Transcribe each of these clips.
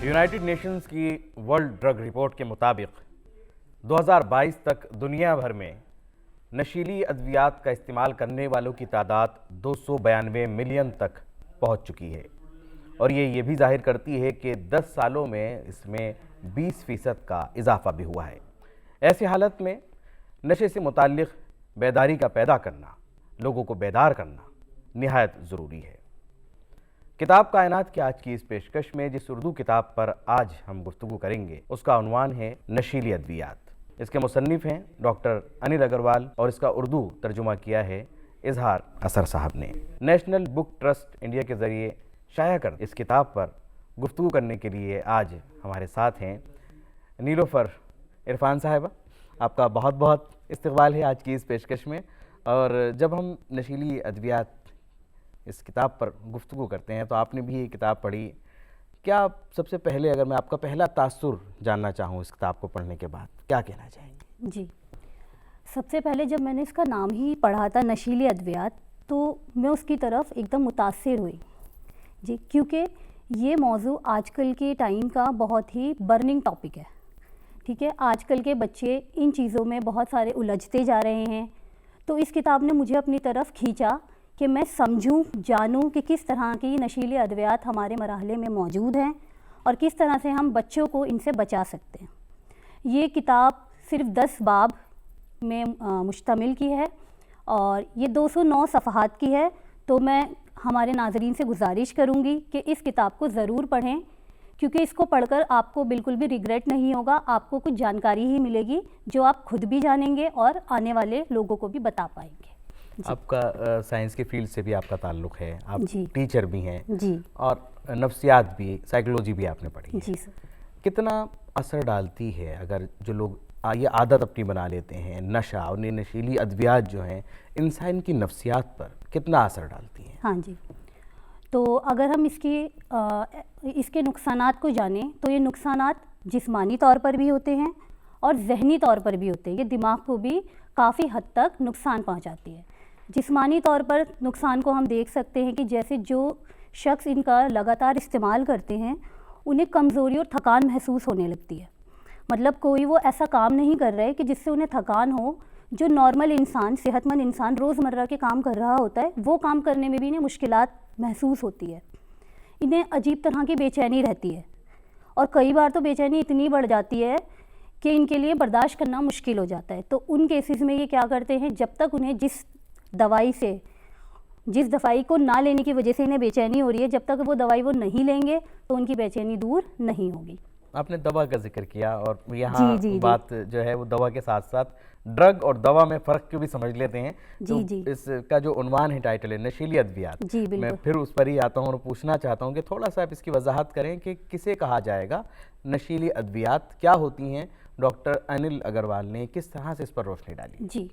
United Nations की world drug report के मुताबिक 2022 तक दुनिया भर में नशीली अद्वियात का इस्तेमाल करने वालों की तादाद 292 मिलियन तक पहुंच चुकी है और ये भी जाहिर करती है कि 10 सालों में इसमें 20% का इजाफा भी हुआ है। ऐसी हालत में नशे से मुताल्लिक़ बेदारी का पैदा करना, लोगों को बेदार करना निहायत ज़रूरी है। किताब कायनात की आज की इस पेशकश में जिस उर्दू किताब पर आज हम गुफ्तगू करेंगे उसका उन्वान है नशीली अद्वियात। इसके मुसन्निफ हैं डॉक्टर अनिल अग्रवाल और इसका उर्दू तर्जुमा किया है इजहार असर साहब ने। नेशनल बुक ट्रस्ट इंडिया के ज़रिए शाया कर इस किताब पर गुफ्तगू करने के लिए आज हमारे साथ हैं नीलोफर इरफान साहिबा। आपका बहुत बहुत इस्तकबाल है आज की इस पेशकश में। और जब हम नशीली अद्वियात इस किताब पर गुफ्तगू करते हैं तो आपने भी ये किताब पढ़ी, क्या सबसे पहले अगर मैं आपका पहला तासुर जानना चाहूँ इस किताब को पढ़ने के बाद, क्या कहना चाहेंगे? जी, सबसे पहले जब मैंने इसका नाम ही पढ़ा था नशीली अद्वियात, तो मैं उसकी तरफ एकदम मुतासिर हुई जी, क्योंकि ये मौजू आजकल के टाइम का बहुत ही बर्निंग टॉपिक है। ठीक है, आजकल के बच्चे इन चीज़ों में बहुत सारे उलझते जा रहे हैं। तो इस किताब ने मुझे अपनी तरफ खींचा कि मैं समझूं, जानूं कि किस तरह की नशीली अद्वियात हमारे मरहले में मौजूद हैं और किस तरह से हम बच्चों को इनसे बचा सकते हैं। ये किताब सिर्फ 10 बाब में मुश्तमिल की है और ये 209 सफ़हात की है। तो मैं हमारे नाज़रीन से गुजारिश करूँगी कि इस किताब को ज़रूर पढ़ें, क्योंकि इसको पढ़कर आपको बिल्कुल भी रिग्रेट नहीं होगा। आपको कुछ जानकारी ही मिलेगी जो आप खुद भी जानेंगे और आने वाले लोगों को भी बता पाएंगे। आपका साइंस के फील्ड से भी आपका ताल्लुक़ है, आप जी। टीचर भी हैं जी। और नफ्सियात भी, साइकोलॉजी भी आपने पढ़ी है। जी सर। कितना असर डालती है अगर जो लोग ये आदत अपनी बना लेते हैं, नशा और नशीली अद्वियात जो हैं, इंसान की नफ्सियात पर कितना असर डालती हैं? हाँ जी, तो अगर हम इसके नुकसानात को जानें तो ये नुकसानात जिस्मानी तौर पर भी होते हैं और जहनी तौर पर भी होते हैं। ये दिमाग को भी काफ़ी हद तक नुकसान पहुंचाती है। जिस्मानी तौर पर नुकसान को हम देख सकते हैं कि जैसे जो शख्स इनका लगातार इस्तेमाल करते हैं उन्हें कमज़ोरी और थकान महसूस होने लगती है। मतलब कोई वो ऐसा काम नहीं कर रहा है कि जिससे उन्हें थकान हो। जो नॉर्मल इंसान, सेहतमंद इंसान रोज़मर्रा के काम कर रहा होता है, वो काम करने में भी इन्हें मुश्किलात महसूस होती है। इन्हें अजीब तरह की बेचैनी रहती है और कई बार तो बेचैनी इतनी बढ़ जाती है कि इनके लिए बर्दाश्त करना मुश्किल हो जाता है। तो उन केसेस में ये क्या करते हैं, जब तक उन्हें जिस दवाई को ना लेने की वजह से इन्हें बेचैनी हो रही है, जब तक वो दवाई वो नहीं लेंगे तो उनकी बेचैनी दूर नहीं होगी। आपने दवा का जिक्र किया और यहाँ जी, बात जो है वो दवा के साथ साथ ड्रग और दवा में फ़र्क को भी समझ लेते हैं। तो इसका जो उन्वान है, टाइटल है नशीली अद्वियात, मैं फिर उस पर ही आता हूँ और पूछना चाहता हूँ कि थोड़ा सा आप इसकी वजाहत करें कि किसे कहा जाएगा नशीली अद्वियात, क्या होती हैं। डॉक्टर अनिल अग्रवाल ने किस तरह से इस पर रोशनी डाली? जी,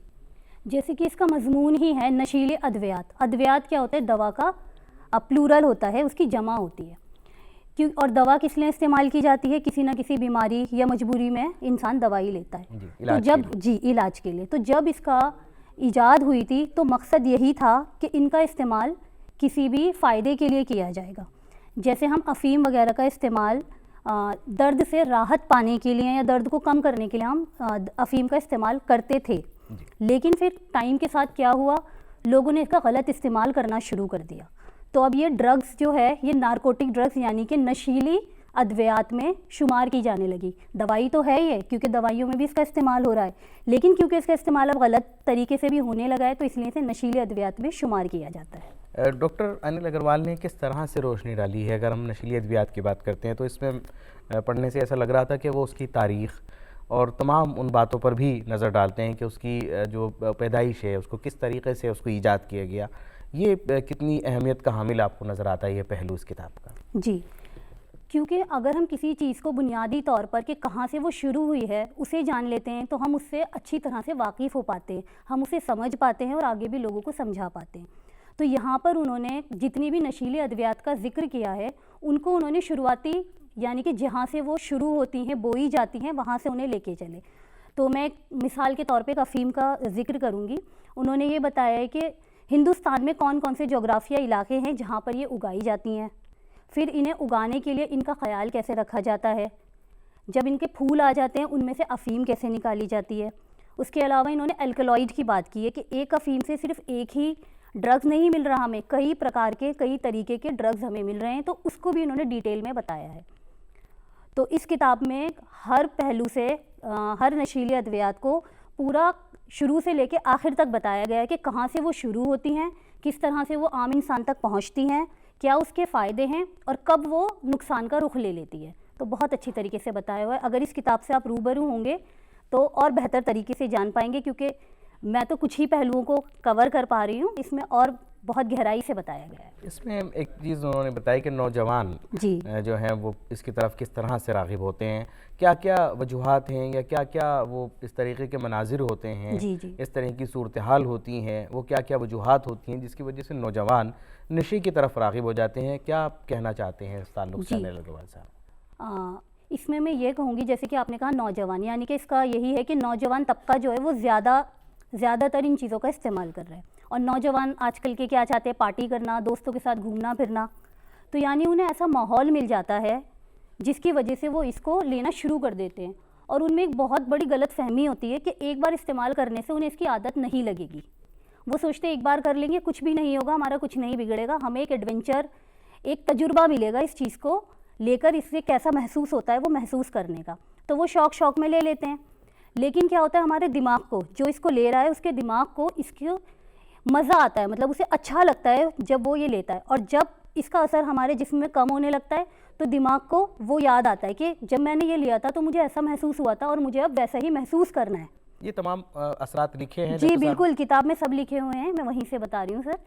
जैसे कि इसका मजमून ही है नशीले अद्वियात। अद्वियात क्या होता है? दवा का प्लूरल होता है, उसकी जमा होती है। क्यों? और दवा किस लिए इस्तेमाल की जाती है? किसी ना किसी बीमारी या मजबूरी में इंसान दवाई लेता है। तो जब इलाज के लिए, तो जब इसका ईजाद हुई थी तो मकसद यही था कि इनका इस्तेमाल किसी भी फ़ायदे के लिए किया जाएगा। जैसे हम अफ़ीम वगैरह का इस्तेमाल दर्द से राहत पाने के लिए या दर्द को कम करने के लिए हम अफ़ीम का इस्तेमाल करते थे। लेकिन फिर टाइम के साथ क्या हुआ, लोगों ने इसका गलत इस्तेमाल करना शुरू कर दिया। तो अब ये ड्रग्स जो है, ये नारकोटिक ड्रग्स यानी कि नशीली अद्वियात में शुमार की जाने लगी। दवाई तो है ये, क्योंकि दवाइयों में भी इसका इस्तेमाल हो रहा है, लेकिन क्योंकि इसका इस्तेमाल अब गलत तरीके से भी होने लगा है तो इसलिए इसे नशीली अद्वियात में शुमार किया जाता है। डॉक्टर अनिल अग्रवाल ने किस तरह से रोशनी डाली है? अगर हम नशीली अद्वियात की बात करते हैं तो इसमें पढ़ने से ऐसा लग रहा था कि वो उसकी तारीख़ और तमाम उन बातों पर भी नज़र डालते हैं कि उसकी जो पैदाइश है, उसको किस तरीके से उसको ईजाद किया गया। ये कितनी अहमियत का हामिल आपको नज़र आता है ये पहलू इस किताब का? जी, क्योंकि अगर हम किसी चीज़ को बुनियादी तौर पर कि कहाँ से वो शुरू हुई है उसे जान लेते हैं तो हम उससे अच्छी तरह से वाकिफ़ हो पाते हैं, हम उसे समझ पाते हैं और आगे भी लोगों को समझा पाते हैं। तो यहाँ पर उन्होंने जितनी भी नशीली अद्वियात का जिक्र किया है, उनको उन्होंने शुरुआती यानी कि जहाँ से वो शुरू होती हैं, बोई जाती हैं, वहाँ से उन्हें लेके चले। तो मैं मिसाल के तौर पे एक अफ़ीम का जिक्र करूँगी। उन्होंने ये बताया है कि हिंदुस्तान में कौन कौन से जोग्राफिया इलाके हैं जहाँ पर ये उगाई जाती हैं। फिर इन्हें उगाने के लिए इनका ख्याल कैसे रखा जाता है, जब इनके फूल आ जाते हैं उनमें से अफ़ीम कैसे निकाली जाती है। उसके अलावा इन्होंने एल्कलॉइड की बात की है कि एक अफ़ीम से सिर्फ एक ही ड्रग्स नहीं मिल रहा, हमें कई प्रकार के कई तरीके के ड्रग्स हमें मिल रहे हैं, तो उसको भी इन्होंने डिटेल में बताया है। तो इस किताब में हर पहलू से हर नशीली अद्वियात को पूरा शुरू से लेके आखिर तक बताया गया है कि कहाँ से वो शुरू होती हैं, किस तरह से वो आम इंसान तक पहुँचती हैं, क्या उसके फ़ायदे हैं और कब वो नुकसान का रुख ले लेती है। तो बहुत अच्छी तरीके से बताया हुआ है। अगर इस किताब से आप रूबरू होंगे तो और बेहतर तरीके से जान पाएंगे, क्योंकि मैं तो कुछ ही पहलुओं को कवर कर पा रही हूँ, इसमें और बहुत गहराई से बताया गया है। इसमें एक चीज़ उन्होंने बताई कि नौजवान जी जो हैं वो इसकी तरफ किस तरह से राग़िब होते हैं, क्या क्या वजूहात हैं या क्या क्या वो इस तरीके के मनाजिर होते हैं, जी जी इस तरह की सूरत हाल होती हैं, वो क्या क्या वजूहात होती हैं जिसकी वजह से नौजवान नशे की तरफ राग़िब हो जाते हैं। क्या आप कहना चाहते हैं इस ताल्लुक़ से जी। अनिल अग्रवाल साहब? इसमें मैं ये कहूँगी, जैसे कि आपने कहा नौजवान, यानी कि इसका यही है कि नौजवान तबका जो है वो ज़्यादातर इन चीज़ों का इस्तेमाल कर रहे हैं। और नौजवान आजकल के क्या चाहते हैं, पार्टी करना, दोस्तों के साथ घूमना फिरना, तो यानी उन्हें ऐसा माहौल मिल जाता है जिसकी वजह से वो इसको लेना शुरू कर देते हैं। और उनमें एक बहुत बड़ी गलत फहमी होती है कि एक बार इस्तेमाल करने से उन्हें इसकी आदत नहीं लगेगी। वो सोचते हैं एक बार कर लेंगे कुछ भी नहीं होगा, हमारा कुछ नहीं बिगड़ेगा, हमें एक एडवेंचर, एक तजुर्बा मिलेगा इस चीज़ को लेकर, इससे कैसा महसूस होता है वो महसूस करने का, तो वो शौक में ले लेते हैं। लेकिन क्या होता है, हमारे दिमाग को, जो इसको ले रहा है उसके दिमाग को इसको मज़ा आता है, मतलब उसे अच्छा लगता है जब वो ये लेता है। और जब इसका असर हमारे जिस्म में कम होने लगता है तो दिमाग को वो याद आता है कि जब मैंने ये लिया था तो मुझे ऐसा महसूस हुआ था और मुझे अब वैसा ही महसूस करना है। ये तमाम असरात लिखे हैं जी बिल्कुल, किताब में सब लिखे हुए हैं, मैं वहीं से बता रही हूँ सर,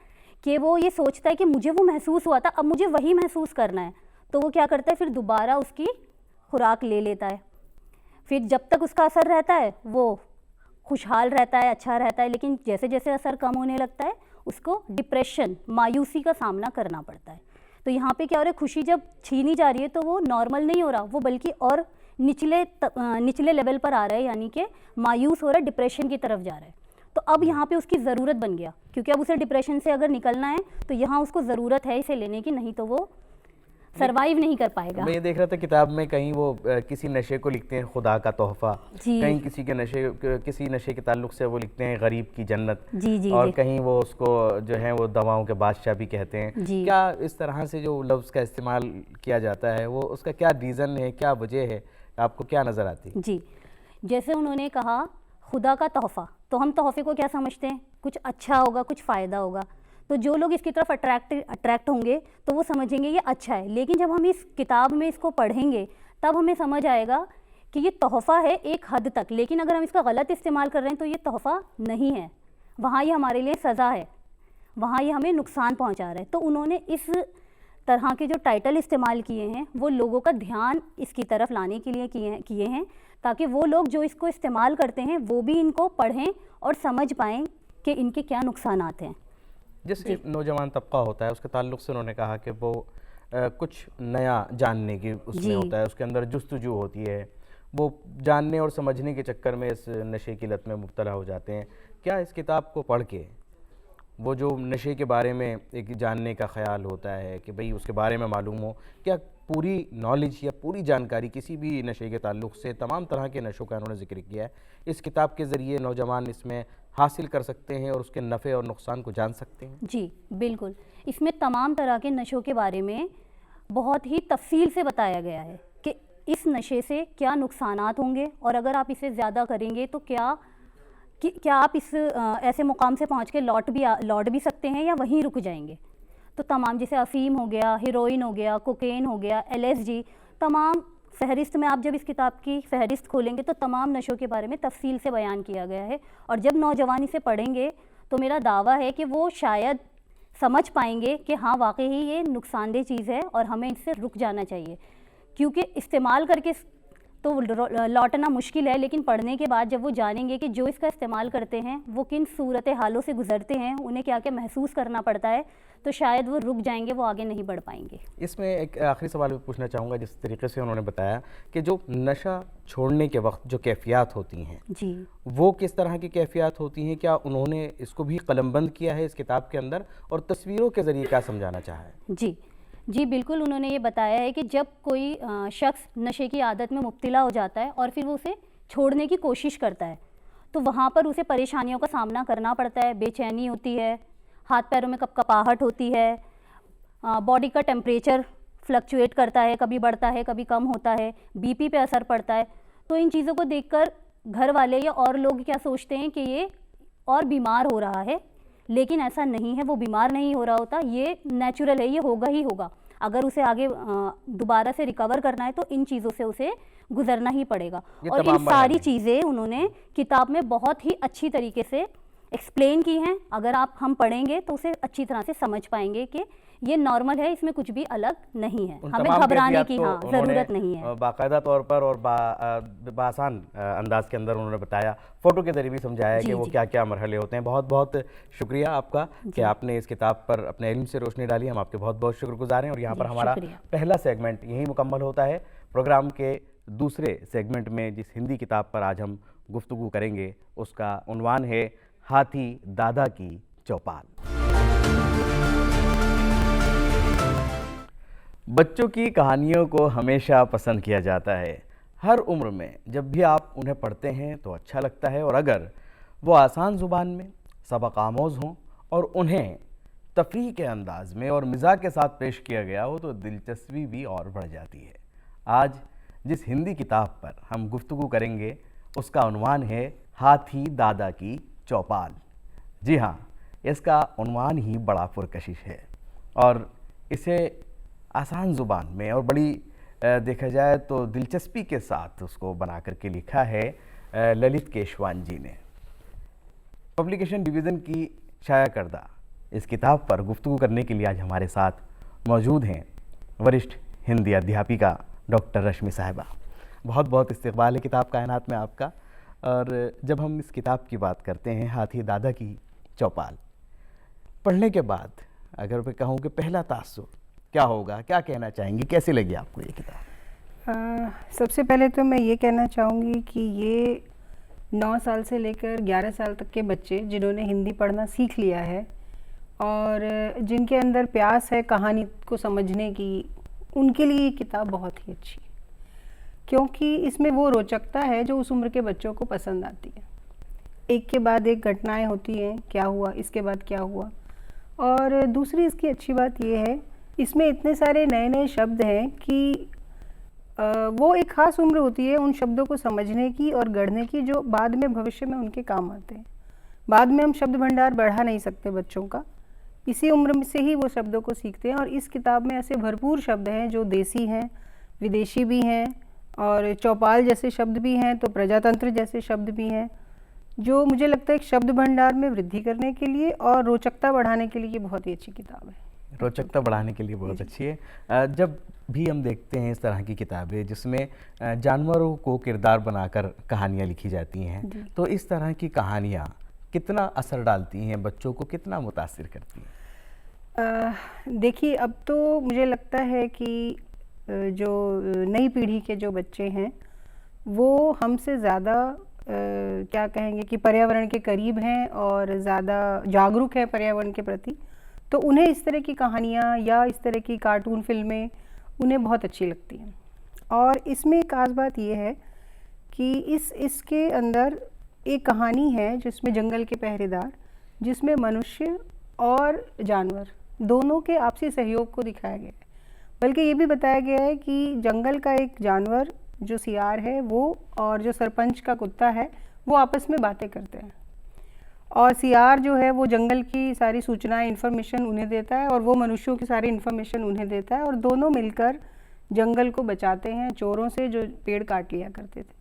कि वो ये सोचता है कि मुझे वो महसूस हुआ था, अब मुझे वही महसूस करना है, तो वो क्या करता है, फिर दोबारा उसकी खुराक ले लेता है। फिर जब तक उसका असर रहता है वो खुशहाल रहता है, अच्छा रहता है, लेकिन जैसे जैसे असर कम होने लगता है उसको डिप्रेशन, मायूसी का सामना करना पड़ता है। तो यहाँ पे क्या हो रहा है, खुशी जब छीनी जा रही है तो वो नॉर्मल नहीं हो रहा, वो बल्कि और निचले लेवल पर आ रहा है, यानी कि मायूस हो रहा है, डिप्रेशन की तरफ जा रहा है। तो अब यहाँ पे उसकी ज़रूरत बन गया, क्योंकि अब उसे डिप्रेशन से अगर निकलना है तो यहाँ उसको ज़रूरत है इसे लेने की, नहीं तो वो सरवाइव नहीं कर पाएगा। मैं ये देख रहा था किताब में कहीं वो किसी नशे को लिखते हैं खुदा का तोहफा, कहीं किसी नशे के ताल्लुक से वो लिखते हैं गरीब की जन्नत, और कहीं वो उसको जो है वो दवाओं के बादशाह भी कहते हैं। क्या इस तरह से जो लफ्ज़ का इस्तेमाल किया जाता है वो उसका क्या रीज़न है, क्या वजह है, आपको क्या नज़र आती है? जी, जैसे उन्होंने कहा खुदा का तोहफ़ा, तो हम तोहफ़े को क्या समझते हैं, कुछ अच्छा होगा, कुछ फ़ायदा होगा, तो जो लोग इसकी तरफ अट्रैक्ट होंगे तो वो समझेंगे ये अच्छा है। लेकिन जब हम इस किताब में इसको पढ़ेंगे तब हमें समझ आएगा कि ये तोहफ़ा है एक हद तक, लेकिन अगर हम इसका गलत इस्तेमाल कर रहे हैं तो ये तोहफ़ा नहीं है, वहाँ ये हमारे लिए सज़ा है, वहाँ ये हमें नुकसान पहुँचा रहा है। तो उन्होंने इस तरह के जो टाइटल इस्तेमाल किए हैं वो लोगों का ध्यान इसकी तरफ लाने के लिए किए हैं, ताकि वो लोग जो इसको इस्तेमाल करते हैं वो भी इनको पढ़ें और समझ पाएँ कि इनके क्या नुकसानात हैं। जैसे नौजवान तबका होता है उसके ताल्लुक़ से उन्होंने कहा कि वो कुछ नया जानने की उसमें होता है, उसके अंदर जुस्तजू होती है, वो जानने और समझने के चक्कर में इस नशे की लत में मुब्तला हो जाते हैं। क्या इस किताब को पढ़ के वो जो नशे के बारे में एक जानने का ख़्याल होता है कि भाई उसके बारे में मालूम हो, क्या पूरी नॉलेज या पूरी जानकारी किसी भी नशे के ताल्लुक़ से, तमाम तरह के नशों का उन्होंने ज़िक्र किया है, इस किताब के ज़रिए नौजवान इसमें हासिल कर सकते हैं और उसके नफ़े और नुकसान को जान सकते हैं? जी बिल्कुल, इसमें तमाम तरह के नशों के बारे में बहुत ही तफसील से बताया गया है कि इस नशे से क्या नुकसानात होंगे, और अगर आप इसे ज़्यादा करेंगे तो क्या आप इस ऐसे मुकाम से पहुँच के लौट भी सकते हैं या वहीं रुक जाएंगे। तो तमाम, जैसे अफ़ीम हो गया, हेरोइन हो गया, कोकेन हो गया, LSD, तमाम फ़हरिस्त में आप जब इस किताब की फ़हरिस्त खोलेंगे तो तमाम नशों के बारे में तफसील से बयान किया गया है। और जब नौजवान इसे पढ़ेंगे तो मेरा दावा है कि वो शायद समझ पाएंगे कि हाँ वाकई ही ये नुकसानदेह चीज़ है और हमें इससे रुक जाना चाहिए, क्योंकि इस्तेमाल करके तो लौटना मुश्किल है, लेकिन पढ़ने के बाद जब वो जानेंगे कि जो इसका इस्तेमाल करते हैं वो किन सूरत हालों से गुजरते हैं, उन्हें क्या क्या महसूस करना पड़ता है, तो शायद वो रुक जाएंगे, वो आगे नहीं बढ़ पाएंगे। इसमें एक आखिरी सवाल भी पूछना चाहूँगा, जिस तरीके से उन्होंने बताया कि जो नशा छोड़ने के वक्त जो कैफियत होती हैं जी, वो किस तरह की कैफियत होती हैं, क्या उन्होंने इसको भी कलमबंद किया है इस किताब के अंदर, और तस्वीरों के ज़रिए क्या समझाना चाहा है? जी, जी बिल्कुल, उन्होंने ये बताया है कि जब कोई शख्स नशे की आदत में मुब्तला हो जाता है और फिर वो उसे छोड़ने की कोशिश करता है, तो वहाँ पर उसे परेशानियों का सामना करना पड़ता है। बेचैनी होती है, हाथ पैरों में कपकपाहट होती है, बॉडी का टेम्परेचर फ्लक्चुएट करता है, कभी बढ़ता है कभी कम होता है, बीपी पे असर पड़ता है। तो इन चीज़ों को देखकर घर वाले या और लोग क्या सोचते हैं कि ये और बीमार हो रहा है, लेकिन ऐसा नहीं है, वो बीमार नहीं हो रहा होता, ये नेचुरल है, ये होगा ही होगा। अगर उसे आगे दोबारा से रिकवर करना है तो इन चीज़ों से उसे गुजरना ही पड़ेगा। ये और इन तमाम सारी बयान हैं। चीज़ें उन्होंने किताब में बहुत ही अच्छी तरीके से एक्सप्लेन की हैं। अगर हम पढ़ेंगे तो उसे अच्छी तरह से समझ पाएंगे कि ये नॉर्मल है, इसमें कुछ भी अलग नहीं है, उन हमें तमाम घबराने कैफियत की को ज़रूरत उन्होंने नहीं है। बाकायदा तौर पर और बासान अंदाज के अंदर उन्होंने बताया, फ़ोटो के ज़रिए भी समझाया कि जी, वो जी। क्या क्या मरहले होते हैं। बहुत बहुत शुक्रिया आपका कि आपने इस किताब पर अपने इल्म से रोशनी डाली। हम आपके बहुत बहुत शुक्रगुजार हैं। और यहाँ जी, पर हमारा शुक्रिया। पहला सेगमेंट यहीं मुकम्मल होता है। प्रोग्राम के दूसरे सेगमेंट में जिस हिंदी किताब पर आज हम गुफ्तगू करेंगे उसका उन्वान है हाथी दादा की चौपाल। बच्चों की कहानियों को हमेशा पसंद किया जाता है। हर उम्र में जब भी आप उन्हें पढ़ते हैं तो अच्छा लगता है, और अगर वो आसान ज़ुबान में सबक आमोज़ हों और उन्हें तफरीह के अंदाज में और मिजाज के साथ पेश किया गया हो तो दिलचस्पी भी और बढ़ जाती है। आज जिस हिंदी किताब पर हम गुफ्तगू करेंगे उसका उन्वान है हाथी दादा की चौपाल। जी हाँ, इसका उन्वान ही बड़ा पुरकशिश है और इसे आसान ज़ुबान में और बड़ी देखा जाए तो दिलचस्पी के साथ उसको बना करके लिखा है ललित केशवान जी ने। पब्लिकेशन डिवीज़न की शाया करदा इस किताब पर गुफ्तगू करने के लिए आज हमारे साथ मौजूद हैं वरिष्ठ हिंदी अध्यापिका डॉक्टर रश्मि साहिबा। बहुत बहुत इस्तकबाल है किताब कायनात में आपका। और जब हम इस किताब की बात करते हैं हाथी दादा की चौपाल, पढ़ने के बाद अगर मैं कहूँ कि पहला तासुर क्या होगा, क्या कहना चाहेंगी, कैसी लगी आपको ये किताब? सबसे पहले तो मैं ये कहना चाहूँगी कि ये 9 साल से लेकर 11 साल तक के बच्चे जिन्होंने हिंदी पढ़ना सीख लिया है और जिनके अंदर प्यास है कहानी को समझने की, उनके लिए ये किताब बहुत ही अच्छी है, क्योंकि इसमें वो रोचकता है जो उस उम्र के बच्चों को पसंद आती है। एक के बाद एक घटनाएं होती हैं, क्या हुआ, इसके बाद क्या हुआ। और दूसरी इसकी अच्छी बात ये है, इसमें इतने सारे नए नए शब्द हैं कि वो एक ख़ास उम्र होती है उन शब्दों को समझने की और गढ़ने की, जो बाद में भविष्य में उनके काम आते हैं। बाद में हम शब्द भंडार बढ़ा नहीं सकते बच्चों का, इसी उम्र में से ही वो शब्दों को सीखते हैं। और इस किताब में ऐसे भरपूर शब्द हैं जो देसी हैं, विदेशी भी हैं, और चौपाल जैसे शब्द भी हैं, तो प्रजातंत्र जैसे शब्द भी हैं, जो मुझे लगता है एक शब्द भंडार में वृद्धि करने के लिए और रोचकता बढ़ाने के लिए ये बहुत ही अच्छी किताब है। रोचकता बढ़ाने के लिए बहुत अच्छी है। जब भी हम देखते हैं इस तरह की किताबें जिसमें जानवरों को किरदार बनाकर कहानियाँ लिखी जाती हैं, तो इस तरह की कहानियाँ कितना असर डालती हैं, बच्चों को कितना मुतासिर करती हैं? देखिए, अब तो मुझे लगता है कि जो नई पीढ़ी के जो बच्चे हैं वो हमसे ज़्यादा क्या कहेंगे कि पर्यावरण के करीब हैं और ज़्यादा जागरूक है पर्यावरण के प्रति, तो उन्हें इस तरह की कहानियाँ या इस तरह की कार्टून फिल्में उन्हें बहुत अच्छी लगती हैं। और इसमें एक खास बात ये है कि इसके अंदर एक कहानी है जिसमें जंगल के पहरेदार, जिसमें मनुष्य और जानवर दोनों के आपसी सहयोग को दिखाया गया है। बल्कि ये भी बताया गया है कि जंगल का एक जानवर जो सियार है वो और जो सरपंच का कुत्ता है वो आपस में बातें करते हैं, और सियार जो है वो जंगल की सारी सूचनाएं, इन्फॉर्मेशन उन्हें देता है और वो मनुष्यों की सारी इन्फॉर्मेशन उन्हें देता है, और दोनों मिलकर जंगल को बचाते हैं चोरों से जो पेड़ काट लिया करते थे।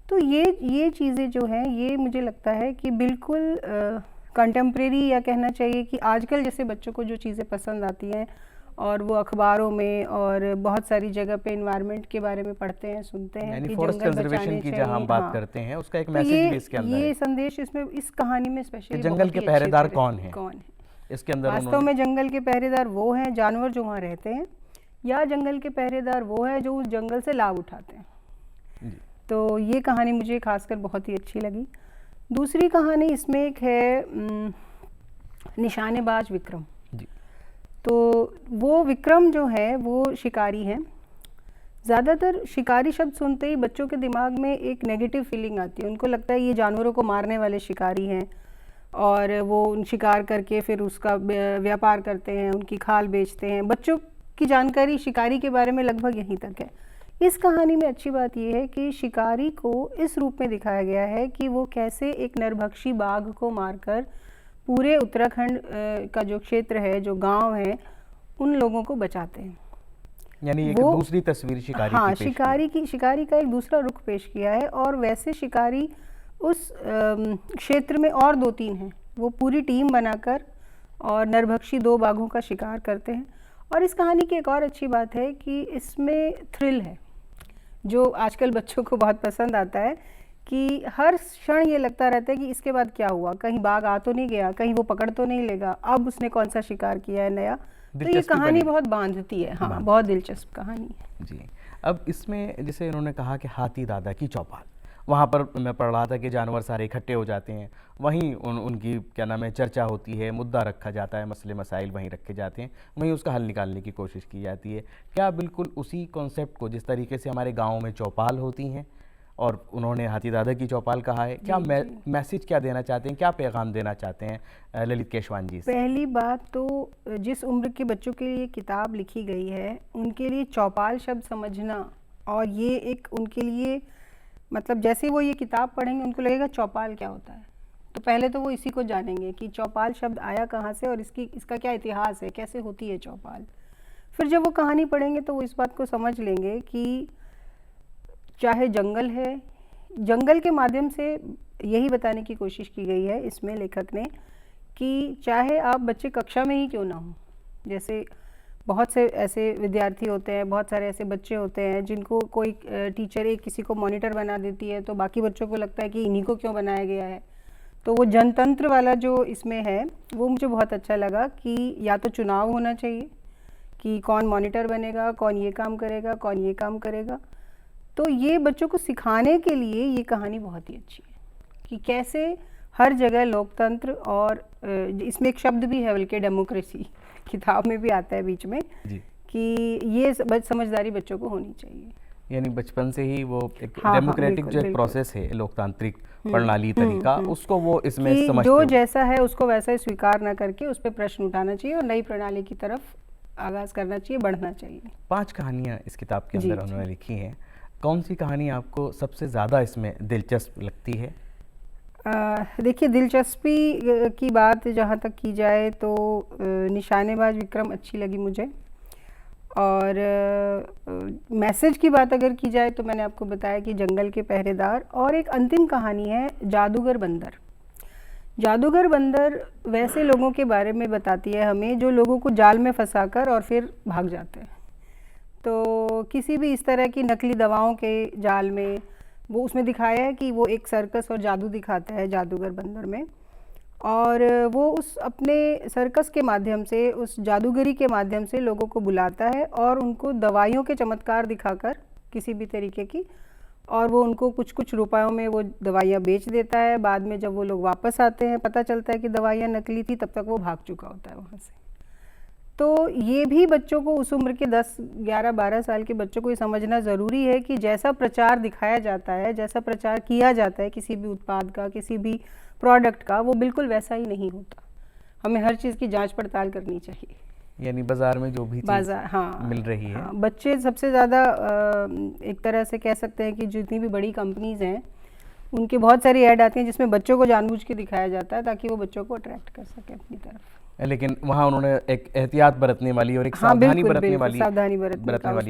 तो ये चीज़ें जो हैं, ये मुझे लगता है कि बिल्कुल कंटेम्प्रेरी, या कहना चाहिए कि आजकल जैसे बच्चों को जो चीज़ें पसंद आती हैं और वो अखबारों में और बहुत सारी जगह पे एनवायरनमेंट के बारे में पढ़ते हैं, सुनते हैं कि फॉरेस्ट जंगल कंजर्वेशन बचाने की चाहिए। जहाँ हम बात हाँ। करते हैं उसका एक तो मैसेज भी इसके अंदर ये है संदेश इसमें इस कहानी में स्पेशली कि जंगल के पहरेदार कौन है। इसके अंदर वास्तव में जंगल के पहरेदार वो हैं जानवर जो वहाँ रहते हैं, या जंगल के पहरेदार वो हैं जो उस जंगल से लाभ उठाते हैं। तो ये कहानी मुझे खासकर बहुत ही अच्छी लगी। दूसरी कहानी इसमें एक है निशानेबाज विक्रम। तो वो विक्रम जो है वो शिकारी हैं। ज़्यादातर शिकारी शब्द सुनते ही बच्चों के दिमाग में एक नेगेटिव फीलिंग आती है, उनको लगता है ये जानवरों को मारने वाले शिकारी हैं और वो उन शिकार करके फिर उसका व्यापार करते हैं, उनकी खाल बेचते हैं। बच्चों की जानकारी शिकारी के बारे में लगभग यहीं तक है। इस कहानी में अच्छी बात यह है कि शिकारी को इस रूप में दिखाया गया है कि वो कैसे एक नरभक्षी बाघ को मारकर पूरे उत्तराखंड का जो क्षेत्र है, जो गांव है, उन लोगों को बचाते हैं। यानी एक दूसरी तस्वीर शिकारी हाँ, की पेश शिकारी का एक दूसरा रुख पेश किया है। और वैसे शिकारी उस क्षेत्र में और 2-3 हैं, वो पूरी टीम बनाकर और नरभक्षी 2 बाघों का शिकार करते हैं। और इस कहानी की एक और अच्छी बात है कि इसमें थ्रिल है, जो आजकल बच्चों को बहुत पसंद आता है कि हर क्षण ये लगता रहता है कि इसके बाद क्या हुआ, कहीं बाघ आ तो नहीं गया, कहीं वो पकड़ तो नहीं लेगा, अब उसने कौन सा शिकार किया है नया। तो ये कहानी बहुत बांधती है। हाँ, बहुत दिलचस्प कहानी है जी। अब इसमें जैसे इन्होंने कहा कि हाथी दादा की चौपाल, वहाँ पर मैं पढ़ रहा था कि जानवर सारे इकट्ठे हो जाते हैं, वहीं उनकी क्या नाम है चर्चा होती है, मुद्दा रखा जाता है, मसले मसाइल वहीं रखे जाते हैं, वहीं उसका हल निकालने की कोशिश की जाती है। क्या बिल्कुल उसी कॉन्सेप्ट को जिस तरीके से हमारे गाँव में चौपाल होती हैं और उन्होंने हाथी दादा की चौपाल कहा है, क्या मैसेज क्या देना चाहते हैं, क्या पैगाम देना चाहते हैं ललित केशवान जी से? पहली बात तो जिस उम्र के बच्चों के लिए किताब लिखी गई है उनके लिए चौपाल शब्द समझना, और ये एक उनके लिए मतलब जैसे वो ये किताब पढ़ेंगे उनको लगेगा चौपाल क्या होता है, तो पहले तो वो इसी को जानेंगे कि चौपाल शब्द आया कहाँ से और इसका क्या इतिहास है, कैसे होती है चौपाल। फिर जब वो कहानी पढ़ेंगे तो वो इस बात को समझ लेंगे कि चाहे जंगल है, जंगल के माध्यम से यही बताने की कोशिश की गई है इसमें लेखक ने कि चाहे आप बच्चे कक्षा में ही क्यों ना हो, जैसे बहुत से ऐसे विद्यार्थी होते हैं, बहुत सारे ऐसे बच्चे होते हैं जिनको कोई टीचर एक किसी को मॉनिटर बना देती है तो बाकी बच्चों को लगता है कि इन्हीं को क्यों बनाया गया है। तो वो जनतंत्र वाला जो इसमें है वो मुझे बहुत अच्छा लगा कि या तो चुनाव होना चाहिए कि कौन मॉनिटर बनेगा, कौन ये काम करेगा, कौन ये काम करेगा। तो ये बच्चों को सिखाने के लिए ये कहानी बहुत ही अच्छी है कि कैसे हर जगह लोकतंत्र, और इसमें एक शब्द भी है बल्कि डेमोक्रेसी, किताब में भी आता है बीच में जी। कि ये समझदारी बच्चों को होनी चाहिए। यानी बचपन से ही वो एक डेमोक्रेटिक जो एक प्रोसेस है, लोकतांत्रिक प्रणाली तरीका, उसको वो इसमें समझते जो जैसा है उसको वैसा ही स्वीकार ना करके उस पर प्रश्न उठाना चाहिए और नई प्रणाली की तरफ आगाज करना चाहिए, बढ़ना चाहिए। 5 कहानियां इस किताब के अंदर उन्होंने लिखी हैं। कौन सी कहानी आपको सबसे ज़्यादा इसमें दिलचस्प लगती है? देखिए, दिलचस्पी की बात जहाँ तक की जाए तो निशानेबाज विक्रम अच्छी लगी मुझे, और मैसेज की बात अगर की जाए तो मैंने आपको बताया कि जंगल के पहरेदार, और एक अंतिम कहानी है जादूगर बंदर। जादूगर बंदर वैसे लोगों के बारे में बताती है हमें जो लोगों को जाल में फंसाकर और फिर भाग जाते हैं। तो किसी भी इस तरह की नकली दवाओं के जाल में वो उसमें दिखाया है कि वो एक सर्कस और जादू दिखाता है जादूगर बंदर में, और वो उस अपने सर्कस के माध्यम से, उस जादूगरी के माध्यम से लोगों को बुलाता है और उनको दवाइयों के चमत्कार दिखाकर किसी भी तरीके की, और वो उनको कुछ कुछ रुपयों में वो दवाइयाँ बेच देता है। बाद में जब वो लोग वापस आते हैं पता चलता है कि दवाइयाँ नकली थी, तब तक वो भाग चुका होता है वहाँ से। तो ये भी बच्चों को, उस उम्र के 10, 11, 12 साल के बच्चों को ये समझना ज़रूरी है कि जैसा प्रचार दिखाया जाता है, जैसा प्रचार किया जाता है किसी भी उत्पाद का, किसी भी प्रोडक्ट का, वो बिल्कुल वैसा ही नहीं होता। हमें हर चीज़ की जांच पड़ताल करनी चाहिए। यानी बाज़ार में जो भी चीज़ मिल रही है। हाँ, बच्चे सबसे ज़्यादा एक तरह से कह सकते हैं कि जितनी भी बड़ी कंपनीज़ हैं उनके बहुत सारी ऐड आती हैं जिसमें बच्चों को जानबूझ के दिखाया जाता है ताकि वो बच्चों को अट्रैक्ट कर सके अपनी तरफ। लेकिन वहाँ उन्होंने एक एहतियात बरतने वाली और एक सावधानी बरतने वाली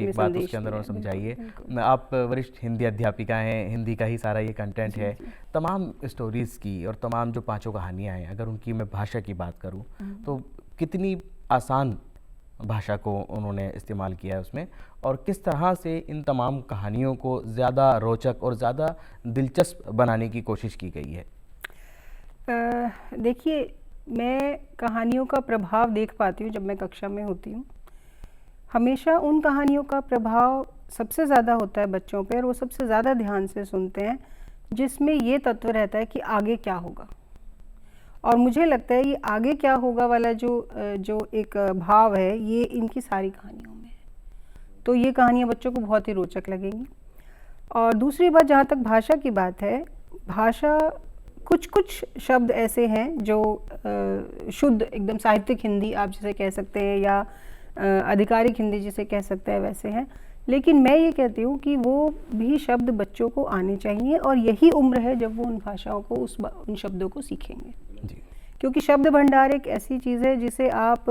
एक बात उसके अंदर उन्होंने समझाई है। आप वरिष्ठ हिंदी अध्यापिका हैं, हिंदी का ही सारा ये कंटेंट है। तमाम स्टोरीज़ की और तमाम जो 5 कहानियाँ हैं, अगर उनकी मैं भाषा की बात करूँ तो कितनी आसान भाषा को उन्होंने इस्तेमाल किया है उसमें, और किस तरह से इन तमाम कहानियों को ज़्यादा रोचक और ज़्यादा दिलचस्प बनाने की कोशिश की गई है? देखिए, मैं कहानियों का प्रभाव देख पाती हूँ जब मैं कक्षा में होती हूँ। हमेशा उन कहानियों का प्रभाव सबसे ज़्यादा होता है बच्चों पर, और वो सबसे ज़्यादा ध्यान से सुनते हैं जिसमें ये तत्व रहता है कि आगे क्या होगा। और मुझे लगता है ये आगे क्या होगा वाला जो एक भाव है, ये इनकी सारी कहानियों में है। तो ये कहानियाँ बच्चों को बहुत ही रोचक लगेंगी। और दूसरी बात, जहाँ तक भाषा की बात है, भाषा कुछ शब्द ऐसे हैं जो शुद्ध एकदम साहित्यिक हिंदी आप जिसे कह सकते हैं, या आधिकारिक हिंदी जिसे कह सकते हैं, वैसे हैं। लेकिन मैं ये कहती हूँ कि वो भी शब्द बच्चों को आने चाहिए, और यही उम्र है जब वो उन भाषाओं को उन शब्दों को सीखेंगे जी। क्योंकि शब्द भंडार एक ऐसी चीज़ है जिसे आप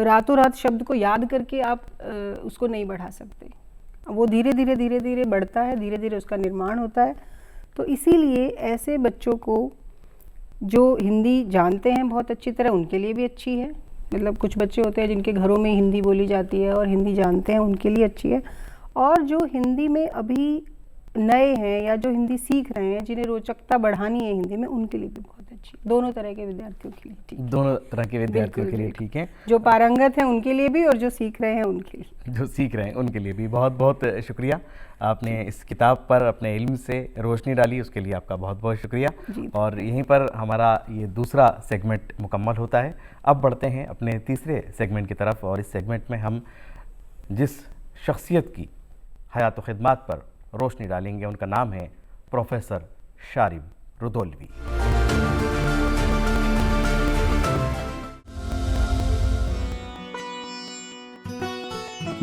रातों रात शब्द को याद करके आप उसको नहीं बढ़ा सकते। वो धीरे धीरे बढ़ता है, धीरे धीरे उसका निर्माण होता है। तो इसीलिए ऐसे बच्चों को जो हिंदी जानते हैं बहुत अच्छी तरह, उनके लिए भी अच्छी है। मतलब कुछ बच्चे होते हैं जिनके घरों में हिंदी बोली जाती है और हिंदी जानते हैं, उनके लिए अच्छी है। और जो हिंदी में अभी नए हैं या जो हिंदी सीख रहे हैं, जिन्हें रोचकता बढ़ानी है हिंदी में, उनके लिए भी बहुत अच्छी है। दोनों तरह के विद्यार्थियों के लिए ठीक है। दोनों तरह के विद्यार्थियों के लिए ठीक है। जो पारंगत हैं उनके लिए भी, और जो सीख रहे हैं उनके लिए, जो सीख रहे हैं उनके लिए भी। बहुत बहुत शुक्रिया, आपने इस किताब पर अपने इल्म से रोशनी डाली, उसके लिए आपका बहुत बहुत शुक्रिया। और यहीं पर हमारा ये दूसरा सेगमेंट मुकम्मल होता है। अब बढ़ते हैं अपने तीसरे सेगमेंट की तरफ, और इस सेगमेंट में हम जिस शख्सियत की हयात व खिदमात पर रोशनी डालेंगे, उनका नाम है प्रोफेसर शारिब रुदोलवी।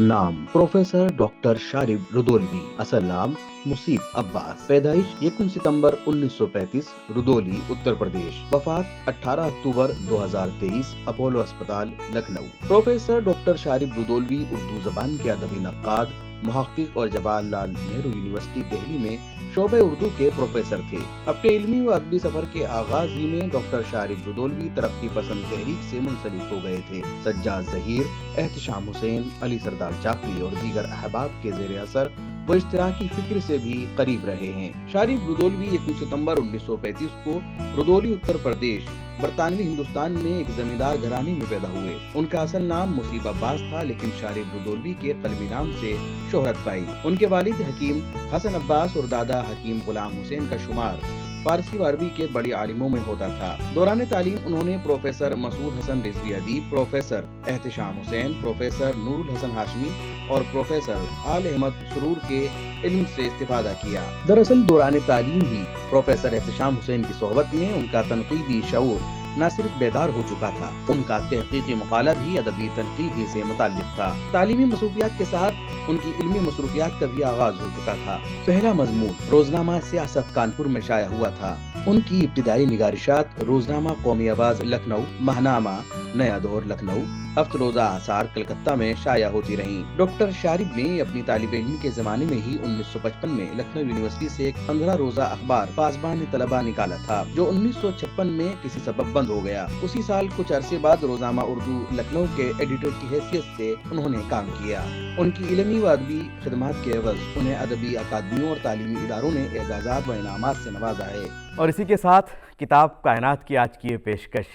नाम प्रोफेसर डॉक्टर शारिब रुदोलवी, असल नाम मुसीब अब्बास, पैदाइश 1 सितंबर 1935, रुदौली उत्तर प्रदेश, वफात 18 अक्टूबर 2023, अपोलो अस्पताल लखनऊ। प्रोफेसर डॉक्टर शारिब रुदोलवी उर्दू जबान के अदबी नक्काद, मुहक्किक और जवाहरलाल नेहरू यूनिवर्सिटी दिल्ली में शोबे उर्दू के प्रोफेसर थे। अपने इल्मी व अदबी सफर के आगाज ही में डॉक्टर शारिब रुदोलवी तरक्की पसंद तहरीक से मुंसलिक हो गए थे। सज्जाद जहीर, एहतशाम हुसैन, अली सरदार जाफरी और दीगर अहबाब के ज़ेरे असर वो इश्तिराकी फिक्र से भी करीब रहे हैं। शारिब रुदोलवी 1 सितंबर 1935 को रुदौली उत्तर प्रदेश बरतानवी हिंदुस्तान में एक जमींदार घराने में पैदा हुए। उनका असल नाम मुसीब अब्बास था, लेकिन शारिब रुदोलवी के कलमी नाम से शोहरत पाई। उनके वालिद हकीम हसन अब्बास और दादा हकीम गुलाम हुसैन का शुमार फारसी व अरबी के बड़े आलिमों में होता था। दौरान तालीम उन्होंने प्रोफेसर मसूद हसन रिजवी अदीब, प्रोफेसर एहतशाम हुसैन, प्रोफेसर नूरुल हसन हाशमी और प्रोफेसर आल अहमद सुरूर के इल्म से इस्तिफादा किया। दरअसल दौरान तालीम ही प्रोफेसर एहतशाम हुसैन की सोहबत में उनका तनकीदी शऊर न सिर्फ बेदार हो चुका था, उनका तहकीकी मुकाला भी अदबी तनकीद से मुताल्लिक था। तालीमी मसरूफियात के साथ उनकी इल्मी मसरूफियात का भी आगाज हो चुका था। पहला मजमून रोजनामा सियासत कानपुर में शाया हुआ था। उनकी इब्तिदाई निगारिशात रोजनामा कौमी आवाज लखनऊ, महनामा नया दौर लखनऊ, हफ्त रोजा आसार कलकत्ता में शाया होती रहीं। डॉक्टर शारिब ने अपनी तालिब इल्म के जमाने में ही 1955 में लखनऊ यूनिवर्सिटी से एक 15 रोजा अखबार पासबान तलबा निकाला था, जो 1956 में किसी सबब बंद हो गया। उसी साल कुछ अरसे बाद रोजनामा उर्दू लखनऊ के एडिटर की हैसियत से उन्होंने काम किया। उनकी इल्मी व अदबी खिदमात के एवज उन्हें अदबी अकादमियों और तालीमी इदारों ने एजाज़ात व इनामात से नवाजा है। और इसी के साथ किताब कायनात की आज की ये पेशकश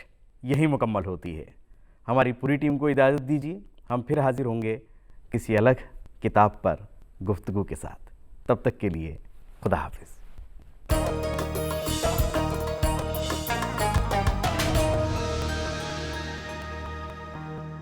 यही मुकम्मल होती है। हमारी पूरी टीम को इजाज़त दीजिए, हम फिर हाजिर होंगे किसी अलग किताब पर गुफ्तगू के साथ। तब तक के लिए खुदा हाफिज़।